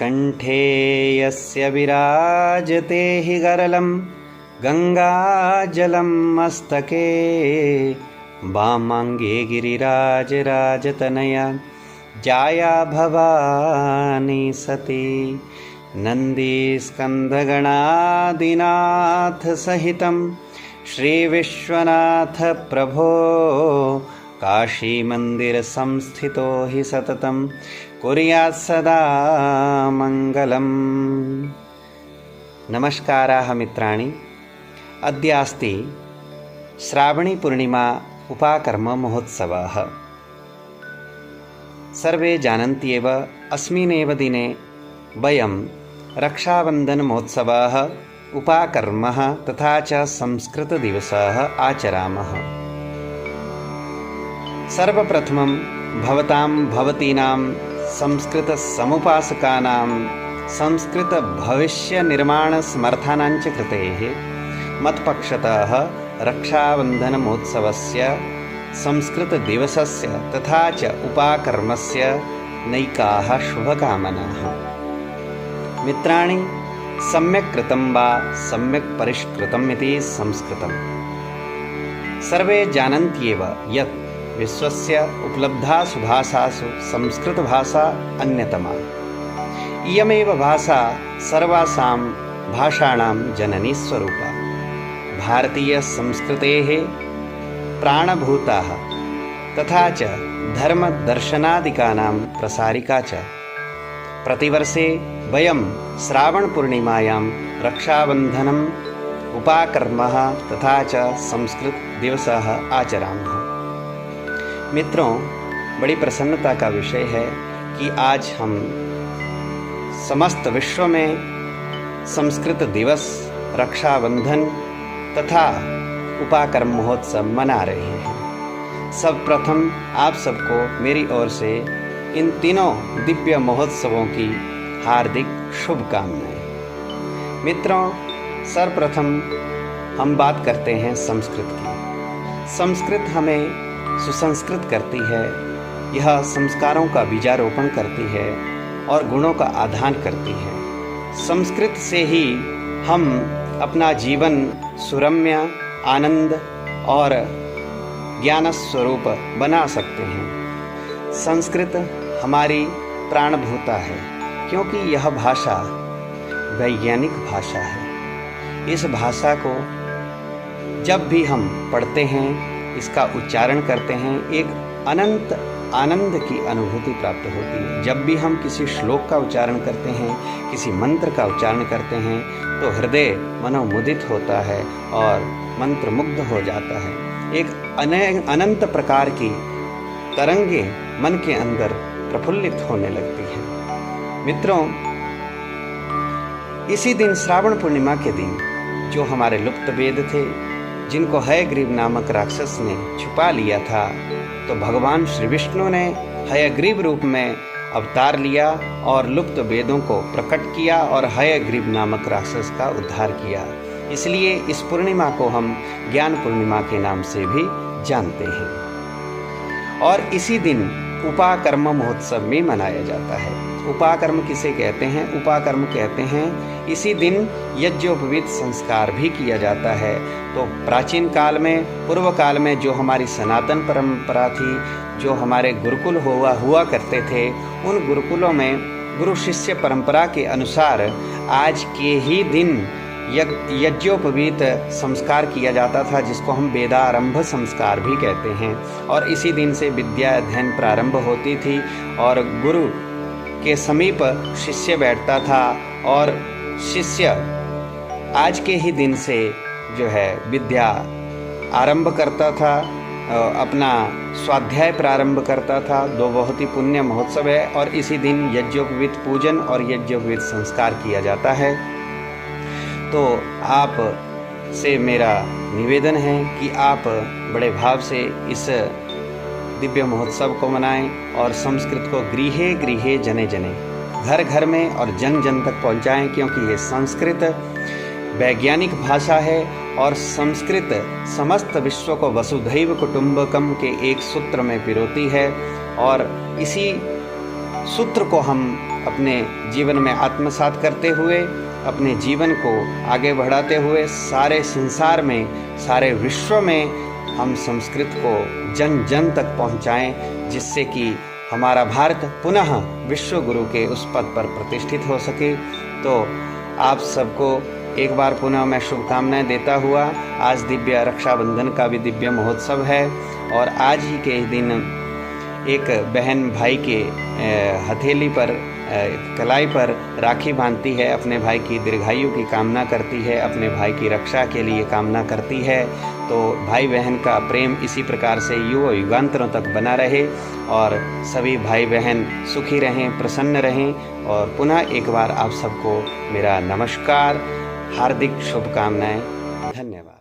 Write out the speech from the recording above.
कंठे यस्य विराजते हि गरलं गंगाजलं मस्तके वामांगे गिरिराजराजतनया जाया भवानी सती नन्दीस्कन्धगणादिनाथ सहितं श्रीविश्वनाथ प्रभो काशी मंदिर संस्थितो हि सततं कुर्यात् सदा मङ्गलम्। नमस्काराः मित्राणि, अद्य अस्ति श्रावणी पूर्णिमा उपाकर्म महोत्सवः। सर्वे जानन्ति एव अस्मिन्नेव दिने वयं रक्षाबन्धन महोत्सवः, उपाकर्मः तथा च संस्कृतदिवसः आचरामः। सर्वप्रथमं भवतीनां संस्कृतसमुपासकानां संस्कृतभविष्यनिर्माणसमर्थानां च कृतेः मत्पक्षतः रक्षाबन्धनमहोत्सवस्य, संस्कृतदिवसस्य तथा च उपाकर्मस्य नैकाः शुभकामनाः। मित्राणि, सम्यक् कृतं वा सम्यक् परिष्कृतम् इति संस्कृतम्। सर्वे जानन्त्येव यत् विश्वस्य उपलब्धासु भाषासु संस्कृतभाषा अन्यतमा। इयमेव भाषा सर्वासां भाषाणां जननी स्वरूपा, भारतीयसंस्कृतेः प्राणभूता तथा च धर्मदर्शनादिकानां प्रसारिका च। प्रतिवर्षे वयं श्रावणपूर्णिमायां रक्षाबन्धनम्, उपाकर्मः तथा च संस्कृतदिवसः आचरामः। मित्रों, बड़ी प्रसन्नता का विषय है कि आज हम समस्त विश्व में संस्कृत दिवस, रक्षाबंधन तथा उपाकर्म महोत्सव मना रहे हैं। सर्वप्रथम आप सबको मेरी ओर से इन तीनों दिव्य महोत्सवों की हार्दिक शुभकामनाएं। मित्रों, सर्वप्रथम हम बात करते हैं संस्कृत की। संस्कृत हमें सुसंस्कृत करती है, यह संस्कारों का बीजारोपण करती है और गुणों का आधान करती है। संस्कृत से ही हम अपना जीवन सुरम्य, आनंद और ज्ञान स्वरूप बना सकते हैं। संस्कृत हमारी प्राणभूता है, क्योंकि यह भाषा वैज्ञानिक भाषा है। इस भाषा को जब भी हम पढ़ते हैं, इसका उच्चारण करते हैं, एक अनंत आनंद की अनुभूति प्राप्त होती है। जब भी हम किसी श्लोक का उच्चारण करते हैं, किसी मंत्र का उच्चारण करते हैं, तो हृदय मनोमुदित होता है और मंत्रमुग्ध हो जाता है। एक अनंत प्रकार की तरंगे मन के अंदर प्रफुल्लित होने लगती हैं। मित्रों, इसी दिन श्रावण पूर्णिमा के दिन जो हमारे लुप्त वेद थे, जिनको हयग्रीव नामक राक्षस ने छुपा लिया था, तो भगवान श्री विष्णु ने हयग्रीव रूप में अवतार लिया और लुप्त वेदों को प्रकट किया और हयग्रीव नामक राक्षस का उद्धार किया। इसलिए इस पूर्णिमा को हम ज्ञान पूर्णिमा के नाम से भी जानते हैं। और इसी दिन उपाकर्म महोत्सव भी मनाया जाता है। उपाकर्म किसे कहते हैं? उपाकर्म कहते हैं इसी दिन यज्ञोपवीत संस्कार भी किया जाता है। तो प्राचीन काल में, पूर्व काल में जो हमारी सनातन परंपरा थी, जो हमारे गुरुकुल हुआ करते थे, उन गुरुकुलों में गुरु शिष्य परंपरा के अनुसार आज के ही दिन यज्ञोपवीत संस्कार किया जाता था, जिसको हम वेदारंभ संस्कार भी कहते हैं। और इसी दिन से विद्या अध्ययन प्रारंभ होती थी और गुरु के समीप शिष्य बैठता था और शिष्य आज के ही दिन से जो है विद्या आरंभ करता था, अपना स्वाध्याय प्रारंभ करता था। दो बहुत ही पुण्य महोत्सव है और इसी दिन यज्ञोपवीत पूजन और यज्ञोपवीत संस्कार किया जाता है। तो आप से मेरा निवेदन है कि आप बड़े भाव से इस दिव्य महोत्सव को मनाएं और संस्कृत को गृहे गृहे जने जने, घर घर में और जन जन तक पहुंचाएं, क्योंकि ये संस्कृत वैज्ञानिक भाषा है और संस्कृत समस्त विश्व को वसुधैव कुटुंबकम के एक सूत्र में पिरोती है और इसी सूत्र को हम अपने जीवन में आत्मसात करते हुए, अपने जीवन को आगे बढ़ाते हुए सारे संसार में, सारे विश्व में हम संस्कृत को जन जन तक पहुंचाएं, जिससे कि हमारा भारत पुनः विश्व गुरु के उस पद पर प्रतिष्ठित हो सके। तो आप सबको एक बार पुनः मैं शुभकामनाएं देता हुआ, आज दिव्य रक्षाबंधन का भी दिव्य महोत्सव है और आज ही के दिन एक बहन भाई के हथेली पर, कलाई पर राखी बांधती है, अपने भाई की दीर्घायु की कामना करती है, अपने भाई की रक्षा के लिए कामना करती है। तो भाई बहन का प्रेम इसी प्रकार से युगांतरों तक बना रहे और सभी भाई बहन सुखी रहें, प्रसन्न रहें। और पुनः एक बार आप सबको मेरा नमस्कार, हार्दिक शुभकामनाएं। धन्यवाद।